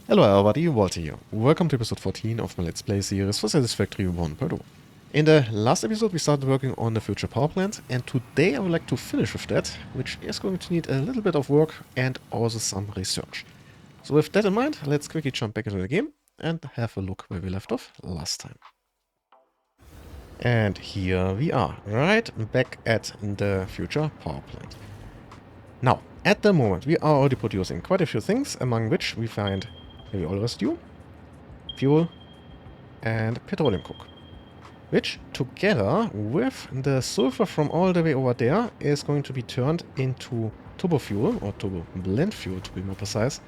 Hello everybody, Walter here. Welcome to episode 14 of my Let's Play series for Satisfactory 1.0. In the last episode we started working on the future power plant, and today I would like to finish with that, which is going to need a little bit of work and also some research. So with that in mind, let's quickly jump back into the game and have a look where we left off last time. And here we are, right back at the future power plant. Now, at the moment we are already producing quite a few things, among which we find heavy oil residue, fuel, and petroleum coke, which together with the sulfur from all the way over there is going to be turned into turbo fuel, or turbo blend fuel to be more precise,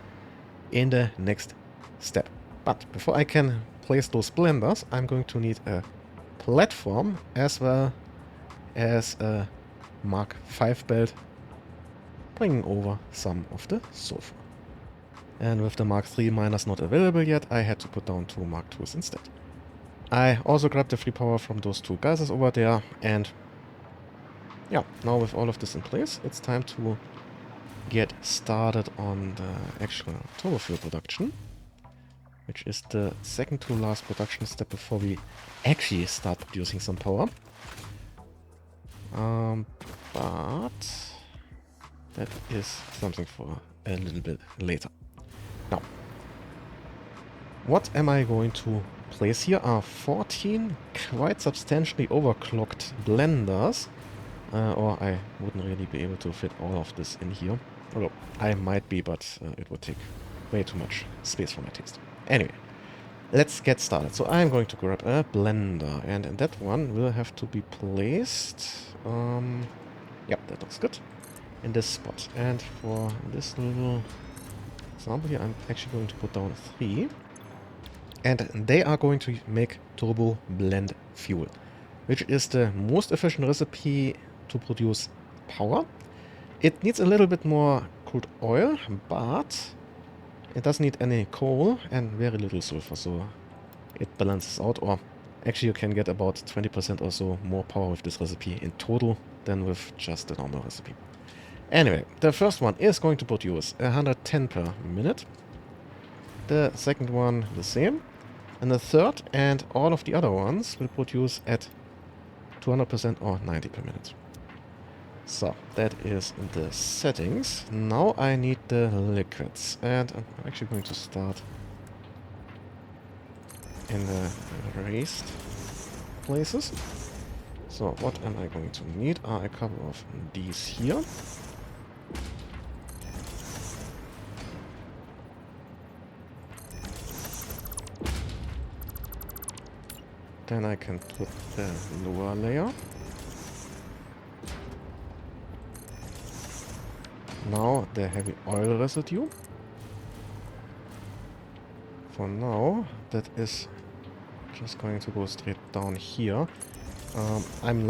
in the next step. But before I can place those blenders, I'm going to need a platform as well as a Mark V belt bringing over some of the sulfur. And with the Mark III miners not available yet, I had to put down two Mark IIs instead. I also grabbed the free power from those two geysers over there, and yeah, now with all of this in place, it's time to get started on the actual turbo fuel production, which is the second to last production step before we actually start producing some power. But that is something for a little bit later. Now, what am I going to place here are 14 quite substantially overclocked blenders, or I wouldn't really be able to fit all of this in here. Although I might be, but it would take way too much space for my taste. Anyway, let's get started. So I'm going to grab a blender, and that one will have to be placed, yep, that looks good, in this spot. And for this little example here, I'm actually going to put down 3. And they are going to make turbo blend fuel, which is the most efficient recipe to produce power. It needs a little bit more crude oil, but it doesn't need any coal and very little sulfur, so it balances out. Or actually you can get about 20% or so more power with this recipe in total than with just the normal recipe. Anyway, the first one is going to produce 110 per minute. The second one the same. And the third and all of the other ones will produce at 200% or 90 per minute. So that is the settings. Now I need the liquids. And I'm actually going to start in the raised places. So what am I going to need are a couple of these here. Then I can put the lower layer. Now the heavy oil residue. For now, that is just going to go straight down here. I'm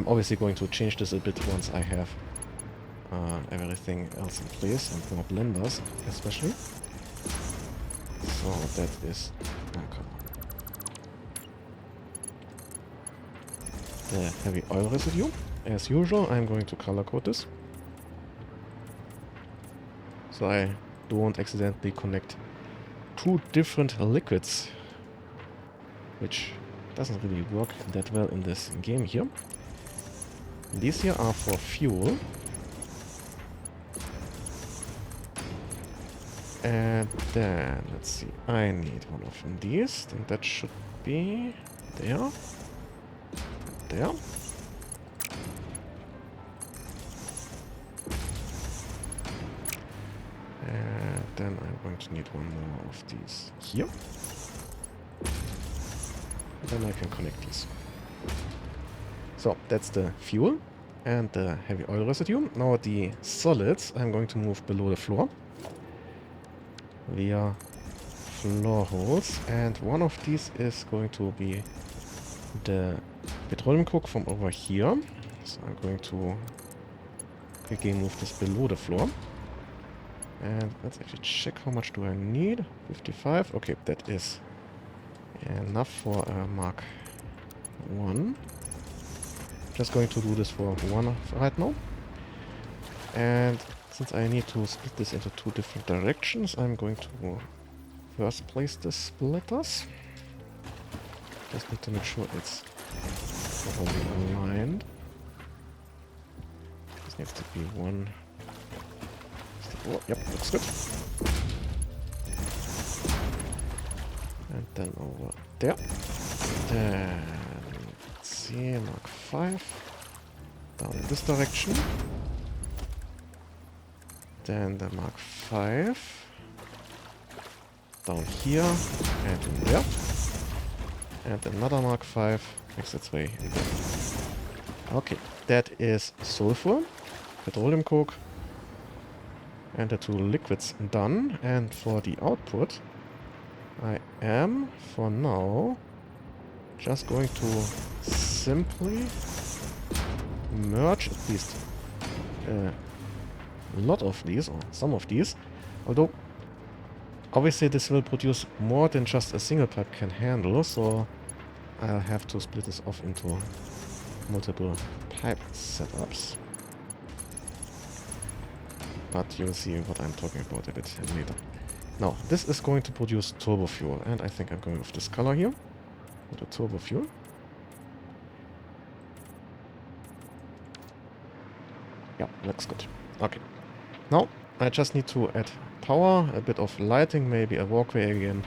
obviously going to change this a bit once I have everything else in place and more blenders especially. So that is the heavy oil residue. As usual, I'm going to color code this, so I don't accidentally connect two different liquids, which doesn't really work that well in this game here. These here are for fuel. And then, let's see, I need one of these, and that should be there. There. And then I'm going to need one more of these here. And then I can connect these. So that's the fuel and the heavy oil residue. Now the solids I'm going to move below the floor via floor holes, and one of these is going to be the petroleum coke from over here. So I'm going to quickly move this below the floor. And let's actually check how much do I need. 55. Okay, that is enough for a Mark 1. Just going to do this for one right now. And Since I need to split this into two different directions, I'm going to first place the splitters. Just need to make sure it's properly aligned. This needs to be one. Oh, yep, looks good. And then over there. Then, let's see, Mark 5. Down in this direction. Then the Mark 5. Down here and in there. And another Mark 5 makes its way in there. Okay, that is sulfur, petroleum coke, and the two liquids done. And for the output, I am, for now, just going to simply merge at least a lot of these, or some of these. Although, obviously this will produce more than just a single pipe can handle, so I'll have to split this off into multiple pipe setups. But you'll see what I'm talking about a bit later. Now, this is going to produce turbo fuel, and I think I'm going with this color here, with the turbo fuel. Yeah, looks good. Okay. Now, I just need to add power, a bit of lighting, maybe a walkway again,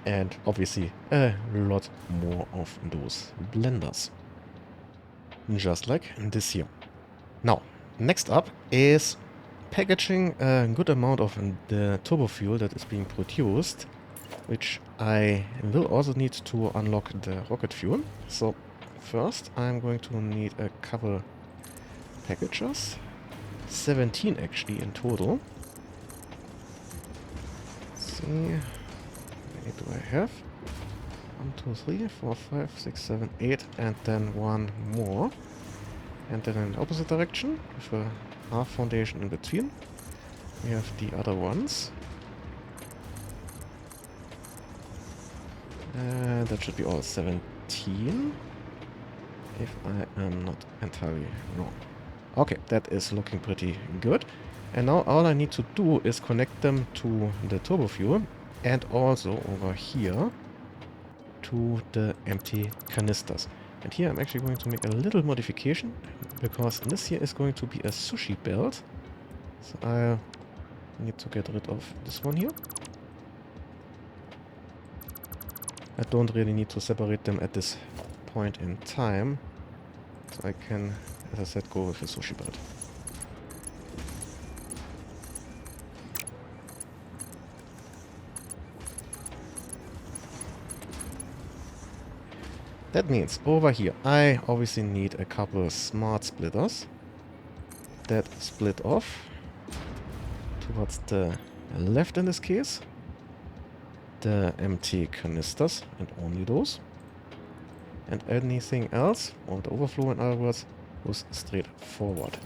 and obviously a lot more of those blenders. Just like this here. Now, next up is packaging a good amount of the turbo fuel that is being produced, which I will also need to unlock the rocket fuel. So first I'm going to need a couple packages, 17 actually in total. Let's see, how many do I have? 1, 2, 3, 4, 5, 6, 7, 8, and then one more. And then in the opposite direction, with a half foundation in between, we have the other ones. That should be all 17, if I am not entirely wrong. Okay, that is looking pretty good. And now all I need to do is connect them to the turbo fuel, and also over here to the empty canisters. And here I'm actually going to make a little modification, because this here is going to be a sushi belt. So I need to get rid of this one here. I don't really need to separate them at this point in time. So I can, as I said, go with a sushi belt. That means over here I obviously need a couple smart splitters that split off towards the left in this case. The empty canisters, and only those. And anything else, or the overflow in other words, goes straight forward.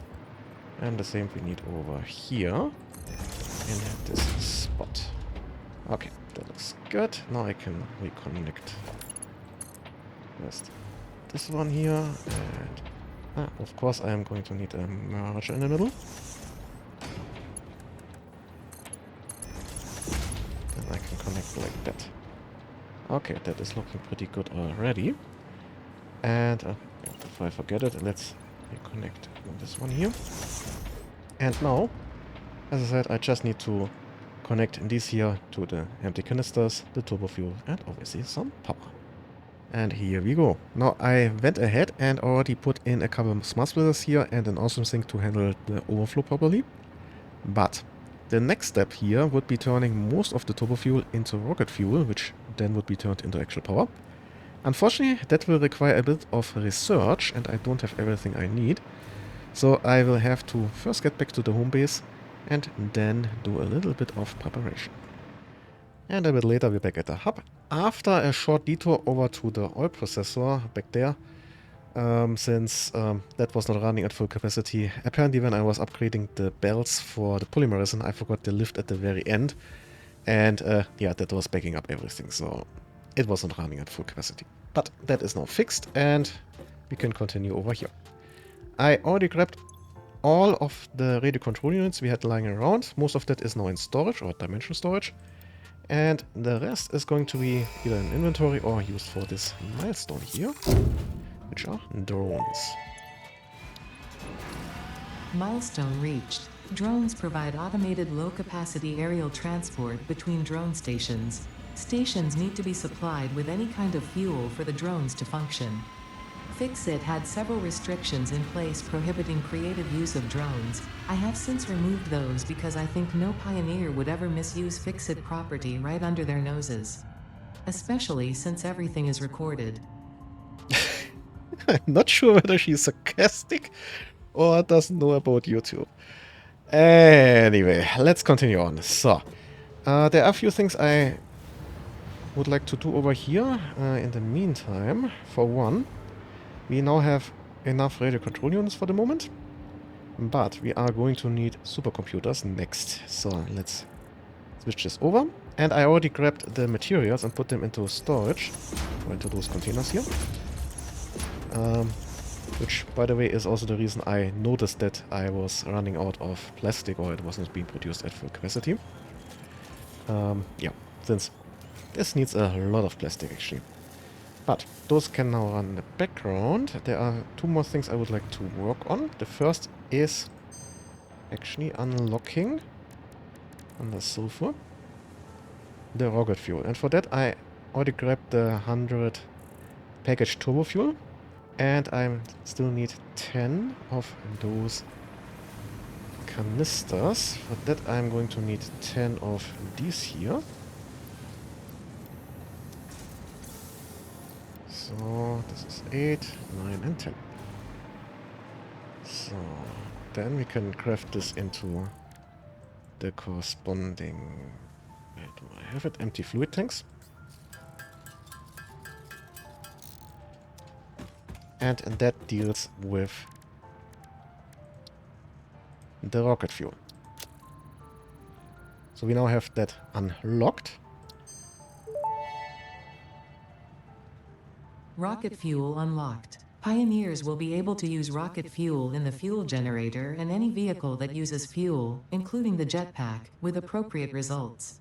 And the same we need over here in this spot. Okay, that looks good. Now I can reconnect first this one here, and of course I am going to need a merge in the middle. Then I can connect like that. Okay, that is looking pretty good already. And if I forget it, let's reconnect this one here. And now, as I said, I just need to connect these here to the empty canisters, the turbo fuel, and obviously some power. And here we go. Now I went ahead and already put in a couple of smart splitters here and an awesome sink to handle the overflow properly. But the next step here would be turning most of the turbo fuel into rocket fuel, which then would be turned into actual power. Unfortunately, that will require a bit of research, and I don't have everything I need. So I will have to first get back to the home base and then do a little bit of preparation. And a bit later we're back at the hub. After a short detour over to the oil processor back there, since that was not running at full capacity. Apparently when I was upgrading the belts for the polymer resin, I forgot the lift at the very end. And yeah, that was backing up everything, so it was not running at full capacity. But that is now fixed, and we can continue over here. I already grabbed all of the radio control units we had lying around. Most of that is now in storage or dimensional storage. And the rest is going to be either in inventory or used for this milestone here, which are drones. Milestone reached. Drones provide automated low-capacity aerial transport between drone stations. Stations need to be supplied with any kind of fuel for the drones to function. FICSIT had several restrictions in place prohibiting creative use of drones. I have since removed those because I think no pioneer would ever misuse FICSIT property right under their noses. Especially since everything is recorded. I'm not sure whether she's sarcastic or doesn't know about YouTube. Anyway, let's continue on. So, there are a few things I would like to do over here. In the meantime, for one, we now have enough radio control units for the moment, but we are going to need supercomputers next. So let's switch this over. And I already grabbed the materials and put them into storage, or into those containers here. Which, by the way, is also the reason I noticed that I was running out of plastic, or it wasn't being produced at full capacity. Yeah, since this needs a lot of plastic actually. But those can now run in the background. There are two more things I would like to work on. The first is actually unlocking on the sulfur the rocket fuel. And for that I already grabbed the 100 packaged turbo fuel. And I still need 10 of those canisters. For that I'm going to need 10 of these here. So, this is 8, 9, and 10. So, then we can craft this into the corresponding... Where do I have it? Empty fluid tanks. And that deals with the rocket fuel. So we now have that unlocked. Rocket fuel unlocked. Pioneers will be able to use rocket fuel in the fuel generator and any vehicle that uses fuel, including the jetpack, with appropriate results.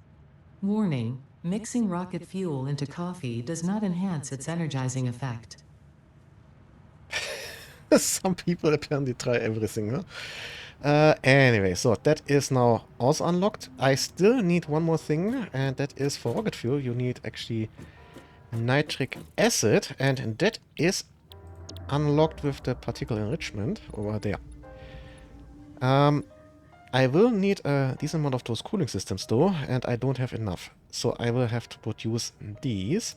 Warning: mixing rocket fuel into coffee does not enhance its energizing effect. Some people apparently try everything, huh? Anyway, so that is now also unlocked. I still need one more thing, and that is for rocket fuel. You need actually nitric acid, and that is unlocked with the particle enrichment over there. I will need a decent amount of those cooling systems though, and I don't have enough. So I will have to produce these,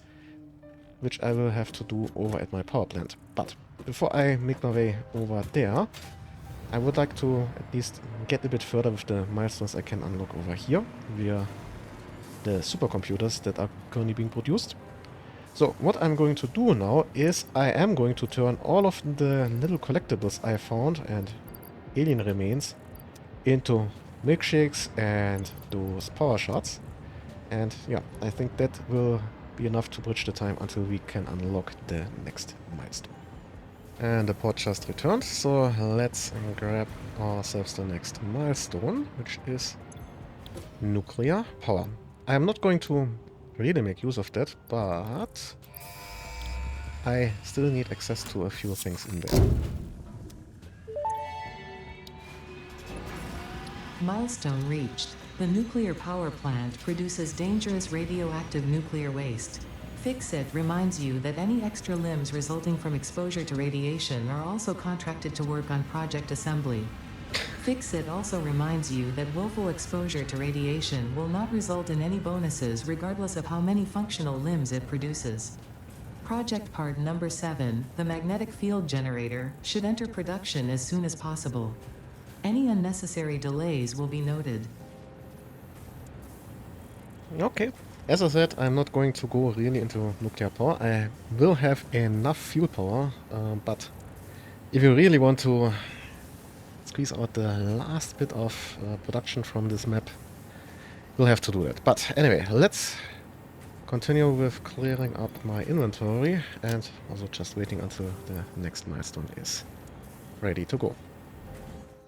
which I will have to do over at my power plant. But before I make my way over there, I would like to at least get a bit further with the milestones I can unlock over here via the supercomputers that are currently being produced. So what I'm going to do now is I am going to turn all of the little collectibles I found and alien remains into milkshakes and those power shots. And yeah, I think that will be enough to bridge the time until we can unlock the next milestone. And the pod just returned, so let's grab ourselves the next milestone, which is nuclear power. I'm not going to really make use of that, but I still need access to a few things in there. Milestone reached. The nuclear power plant produces dangerous radioactive nuclear waste. FICSIT reminds you that any extra limbs resulting from exposure to radiation are also contracted to work on project assembly. FICSIT also reminds you that willful exposure to radiation will not result in any bonuses regardless of how many functional limbs it produces. Project part number 7, the magnetic field generator, should enter production as soon as possible. Any unnecessary delays will be noted. Okay. As I said, I'm not going to go really into nuclear power. I will have enough fuel power, but if you really want to squeeze out the last bit of production from this map, you'll have to do that. But anyway, let's continue with clearing up my inventory and also just waiting until the next milestone is ready to go.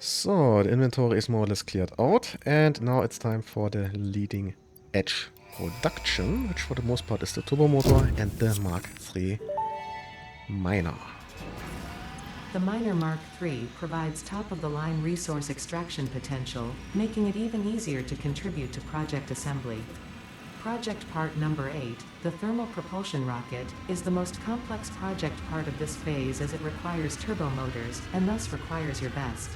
So, the inventory is more or less cleared out, and now it's time for the leading edge production, which for the most part is the turbo motor and the Mark III miner. The Miner Mark III provides top-of-the-line resource extraction potential, making it even easier to contribute to project assembly. Project part number 8, the thermal propulsion rocket, is the most complex project part of this phase as it requires turbo motors, and thus requires your best.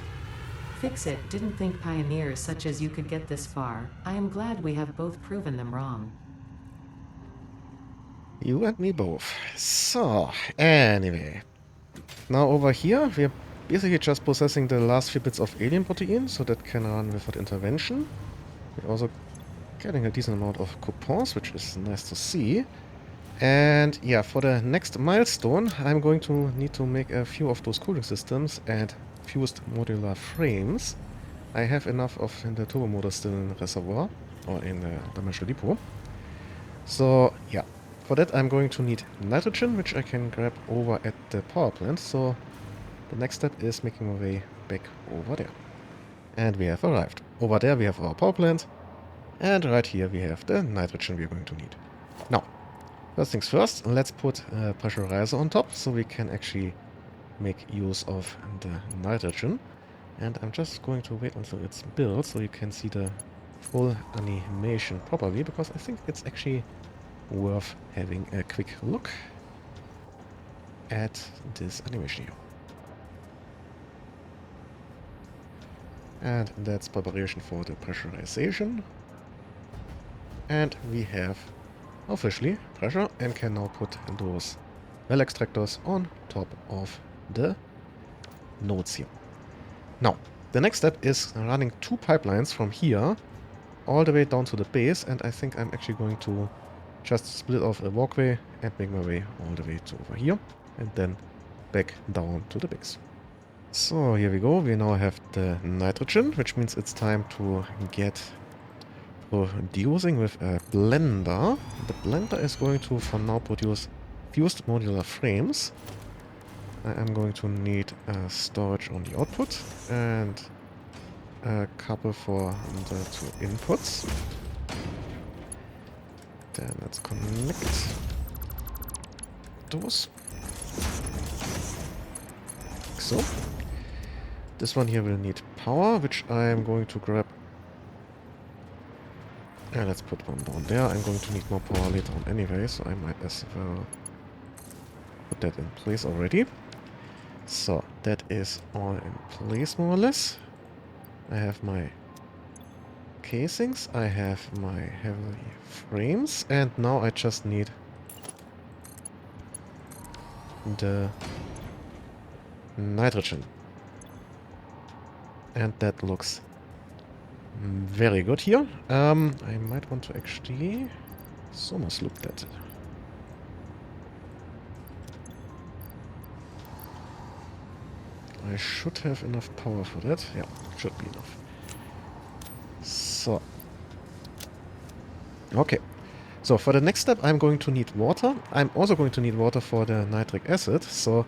FICSIT didn't think pioneers such as you could get this far. I am glad we have both proven them wrong. You and me both. So, anyway. Now over here, we're basically just processing the last few bits of alien protein, so that can run without intervention. We're also getting a decent amount of coupons, which is nice to see. And yeah, for the next milestone, I'm going to need to make a few of those cooling systems and fused modular frames. I have enough of the turbo motor still in the reservoir, or in the dimensional depot. So yeah, for that I'm going to need nitrogen, which I can grab over at the power plant. So the next step is making my way back over there. And we have arrived. Over there we have our power plant. And right here we have the nitrogen we're going to need. Now, first things first, let's put a pressurizer on top so we can actually make use of the nitrogen. And I'm just going to wait until it's built so you can see the full animation properly, because I think it's actually worth having a quick look at this animation here. And that's preparation for the pressurization. And we have officially pressure and can now put those well extractors on top of the nodes here. Now, the next step is running 2 pipelines from here all the way down to the base, and I think I'm actually going to just split off a walkway and make my way all the way to over here, and then back down to the base. So here we go, we now have the nitrogen, which means it's time to get producing with a blender. The blender is going to, for now, produce fused modular frames. I am going to need storage on the output and a couple for the 2 inputs. Then let's connect those. Like so. This one here will need power, which I am going to grab. And let's put one down there. I'm going to need more power later on anyway, so I might as well put that in place already. So that is all in place more or less. I have my casings, I have my heavy frames, and now I just need the nitrogen. And that looks very good here. I might want to actually Sonos loop that. I should have enough power for that. Yeah, should be enough. So. Okay. So for the next step I'm going to need water. I'm also going to need water for the nitric acid, so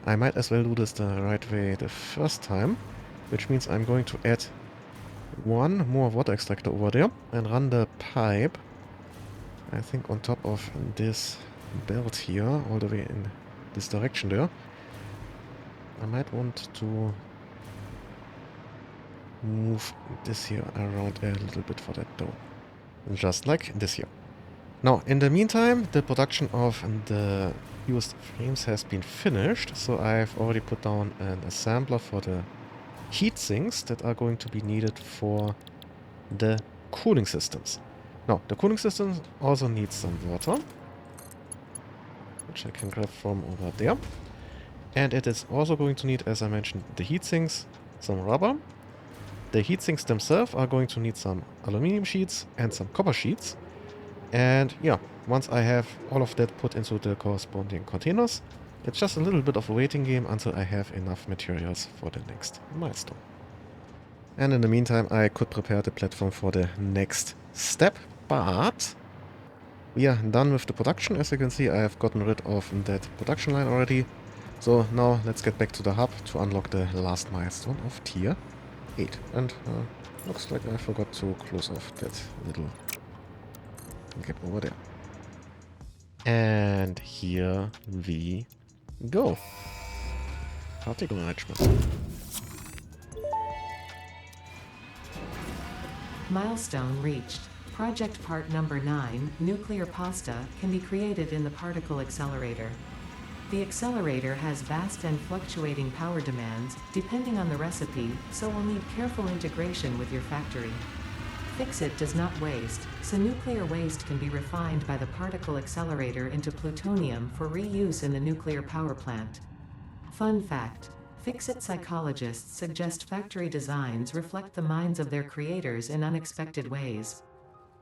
I might as well do this the right way the first time. Which means I'm going to add one more water extractor over there and run the pipe, I think, on top of this belt here, all the way in this direction there. I might want to move this here around a little bit for that though. Just like this here. Now, in the meantime, the production of the fused frames has been finished, so I've already put down an assembler for the heat sinks that are going to be needed for the cooling systems. Now, the cooling systems also need some water, which I can grab from over there. And it is also going to need, as I mentioned, the heat sinks, some rubber. The heat sinks themselves are going to need some aluminum sheets and some copper sheets. And yeah, once I have all of that put into the corresponding containers, it's just a little bit of a waiting game until I have enough materials for the next milestone. And in the meantime, I could prepare the platform for the next step, but we are done with the production. As you can see, I have gotten rid of that production line already. So now let's get back to the hub to unlock the last milestone of tier 8. And looks like I forgot to close off that little gap over there. And here we go. Particle management. Milestone reached. Project part number 9, nuclear pasta, can be created in the particle accelerator. The accelerator has vast and fluctuating power demands, depending on the recipe, so will need careful integration with your factory. FICSIT does not waste, so nuclear waste can be refined by the particle accelerator into plutonium for reuse in the nuclear power plant. Fun fact: FICSIT psychologists suggest factory designs reflect the minds of their creators in unexpected ways.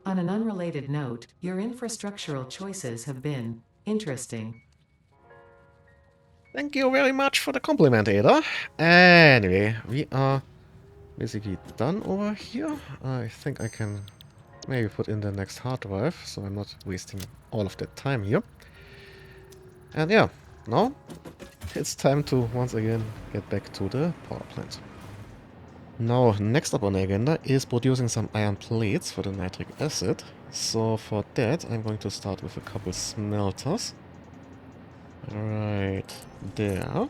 On an unrelated note, your infrastructural choices have been interesting. Thank you very much for the compliment, Ada. Anyway, we are basically done over here. I think I can maybe put in the next hard drive, so I'm not wasting all of that time here. And yeah, now it's time to once again get back to the power plant. Now, next up on the agenda is producing some iron plates for the nitric acid. So for that, I'm going to start with a couple smelters. Right there.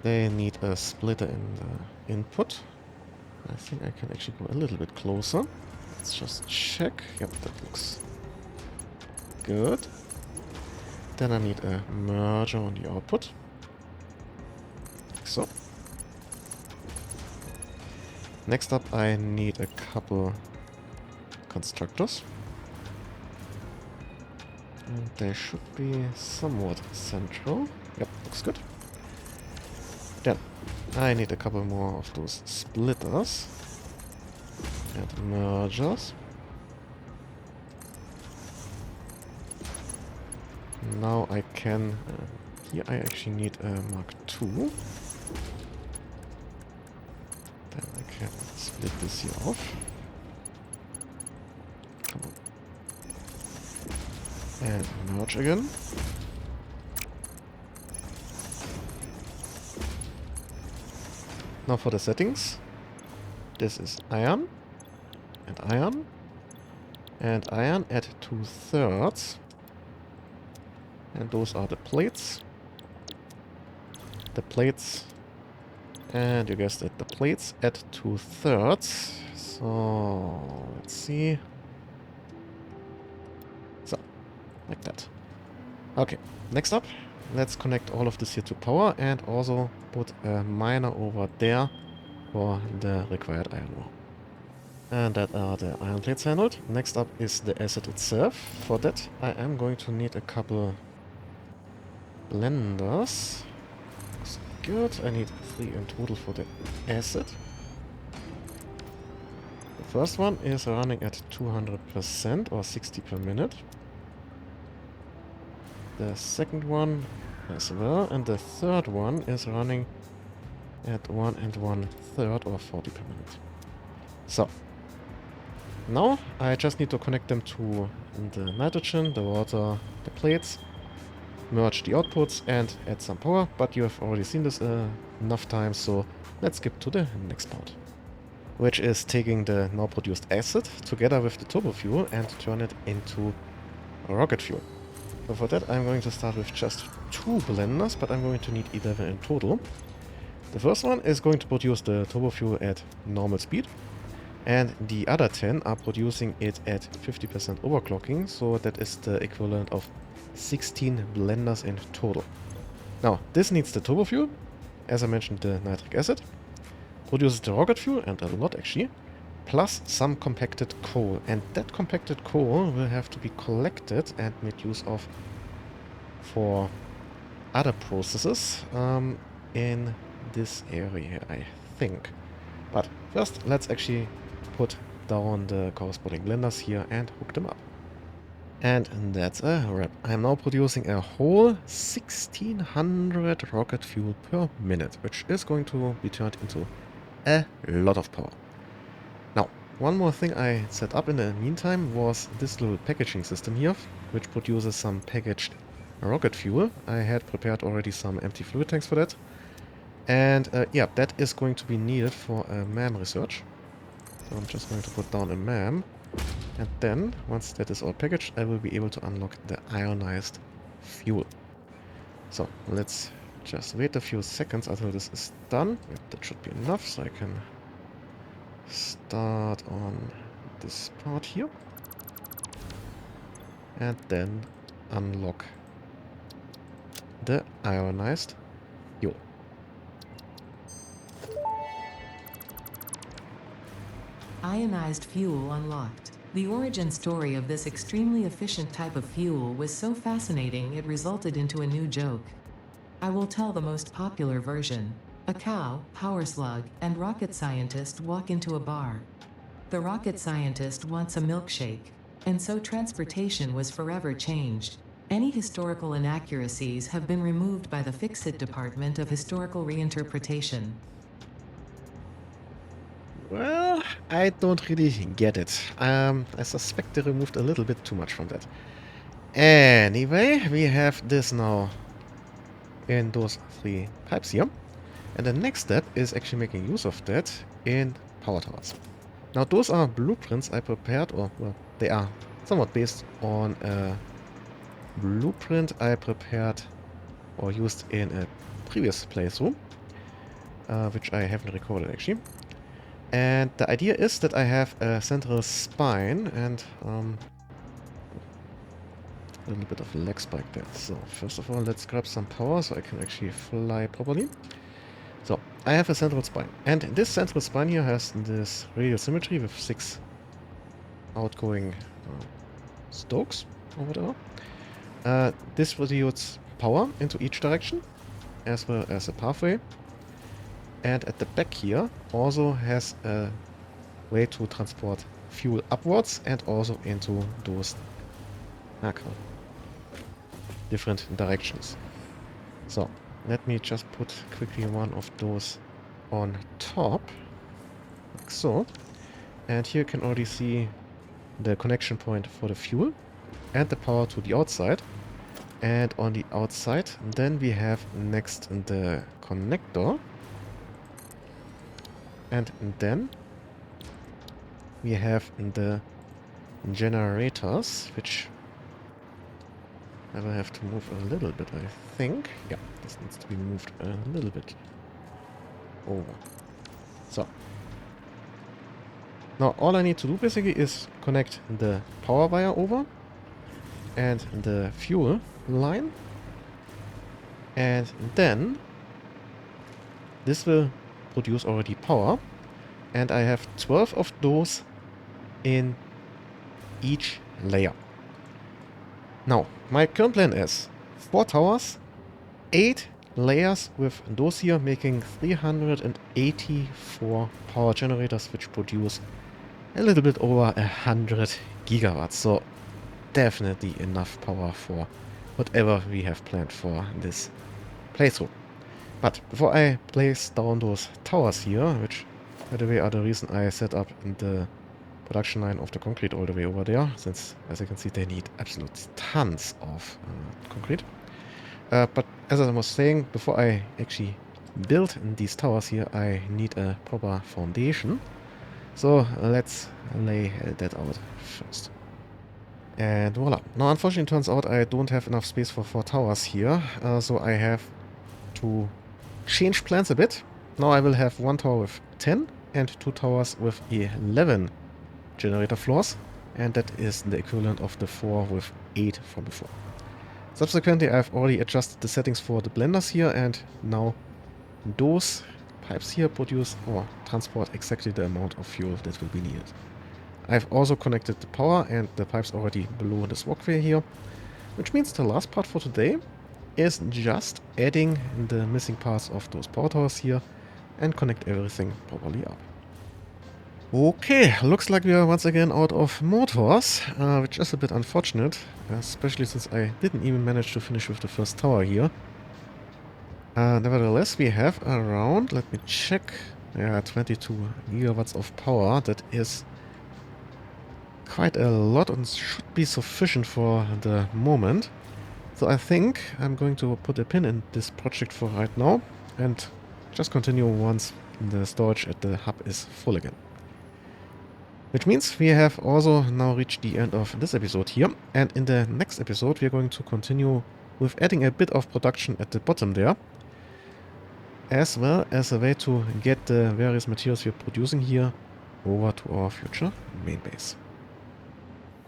They need a splitter in the input. I think I can actually go a little bit closer. Let's just check. Yep, that looks good. Then I need a merger on the output. Like so. Next up, I need a couple constructors. And they should be somewhat central. Yep, looks good. Then I need a couple more of those splitters and mergers. Now I can... here I actually need a Mark II. Then I can split this here off. Come on. And merge again. Now for the settings. This is iron. And iron. And iron at 2/3. And those are the plates. The plates. And you guessed it, the plates at 2/3. So, let's see. So, like that. Okay, next up, let's connect all of this here to power and also put a miner over there for the required iron ore. And that are the iron plates handled. Next up is the acid itself. For that, I am going to need a couple blenders. Looks good. I need 3 in total for the acid. The first one is running at 200% or 60 per minute. The second one as well, and the third one is running at 1 1/3 or 40 per minute. So, now I just need to connect them to the nitrogen, the water, the plates, merge the outputs and add some power, but you have already seen this enough times, so let's skip to the next part. Which is taking the now produced acid together with the turbo fuel and turn it into rocket fuel. So for that I'm going to start with just 2 blenders, but I'm going to need 11 in total. The first one is going to produce the turbo fuel at normal speed, and the other 10 are producing it at 50% overclocking, so that is the equivalent of 16 blenders in total. Now, this needs the turbo fuel, as I mentioned the nitric acid, produces the rocket fuel, and a lot actually, plus some compacted coal. And that compacted coal will have to be collected and made use of for other processes in this area, I think. But first, let's actually put down the corresponding blenders here and hook them up. And that's a wrap. I'm now producing a whole 1600 rocket fuel per minute, which is going to be turned into a lot of power. Now, one more thing I set up in the meantime was this little packaging system here, which produces some packaged rocket fuel. I had prepared already some empty fluid tanks for that. And yeah, that is going to be needed for MAM research. So I'm just going to put down a MAM. And then, once that is all packaged, I will be able to unlock the ionized fuel. So, let's just wait a few seconds until this is done. Yep, that should be enough, so I can start on this part here. And then unlock the ionized fuel. Ionized fuel unlocked. The origin story of this extremely efficient type of fuel was so fascinating it resulted into a new joke. I will tell the most popular version. A cow, power slug, and rocket scientist walk into a bar. The rocket scientist wants a milkshake, and so transportation was forever changed. Any historical inaccuracies have been removed by the FICSIT Department of Historical Reinterpretation. Well, I don't really get it. I suspect they removed a little bit too much from that. Anyway, we have this now in those 3 pipes here. And the next step is actually making use of that in power towers. Now those are blueprints I prepared, or well, they are somewhat based on a blueprint I prepared or used in a previous playthrough, which I haven't recorded actually. And the idea is that I have a central spine and a little bit of leg spike there. So first of all, let's grab some power so I can actually fly properly. So I have a central spine, and this central spine here has this radial symmetry with 6 outgoing stokes or whatever. This produces power into each direction as well as a pathway. And at the back here also has a way to transport fuel upwards and also into those different directions. So let me just put quickly one of those on top, like so. And here you can already see the connection point for the fuel and the power to the outside. And on the outside, then we have next the connector. And then we have the generators, which I will have to move a little bit, I think. Yeah, this needs to be moved a little bit over. So. Now all I need to do basically is connect the power wire over and the fuel line. And then this will produce already power. And I have 12 of those in each layer. Now, my current plan is 4 towers, 8 layers with those here, making 384 power generators, which produce a little bit over 100 gigawatts. So definitely enough power for whatever we have planned for this playthrough. But before I place down those towers here, which by the way are the reason I set up the production line of the concrete all the way over there, since as you can see they need absolute tons of concrete. But as I was saying, before I actually build these towers here, I need a proper foundation. So let's lay that out first. And voila. Now unfortunately it turns out I don't have enough space for 4 towers here, so I have to change plans a bit. Now I will have 1 tower with 10 and 2 towers with 11 generator floors, and that is the equivalent of the 4 with 8 from before. Subsequently I've already adjusted the settings for the blenders here, and now those pipes here produce or transport exactly the amount of fuel that will be needed. I've also connected the power and the pipes already below this walkway here, which means the last part for today is just adding the missing parts of those power towers here and connect everything properly up. Okay, looks like we are once again out of motors, which is a bit unfortunate, especially since I didn't even manage to finish with the first tower here. Nevertheless, we have around, let me check, 22 gigawatts of power. That is quite a lot and should be sufficient for the moment. So I think I'm going to put a pin in this project for right now and just continue once the storage at the hub is full again. Which means we have also now reached the end of this episode here, and in the next episode we are going to continue with adding a bit of production at the bottom there, as well as a way to get the various materials we're producing here over to our future main base.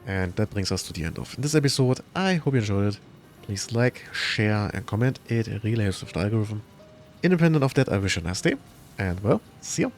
And that brings us to the end of this episode. I hope you enjoyed it. Please like, share and comment. It really helps with the algorithm. Independent of that, I wish you a nice day, and well, see you.